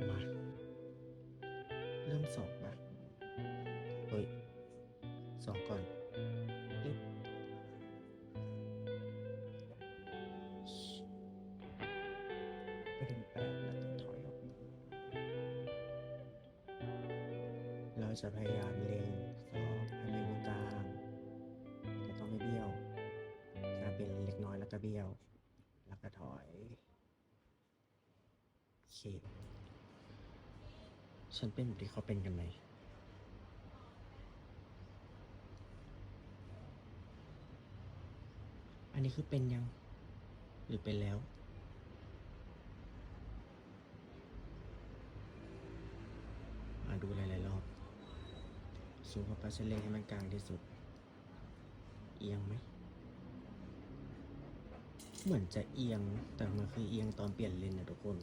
มาเริ่มสองมาเฮ้ยสองก่อนปึ๊บก็ถึงแปดแล้วต้องถอยออกเราจะพยายามเล็งสอบให้มันอยู่กลางแต่ต้องไม่เบี้ยวจะเป็นเล็กน้อยแล้วก็เบี้ยวแล้วก็ถอยโอเคฉันเป็นแบบที่เขาเป็นกันไหมอันนี้คือเป็นยังหรือเป็นแล้วดูหลายๆรอบสูงเข้าไปฉันเล็งให้มันกลางที่สุดเอียงไหมเหมือนจะเอียงแต่มันคือเอียงตอนเปลี่ยนเลนนะทุกคน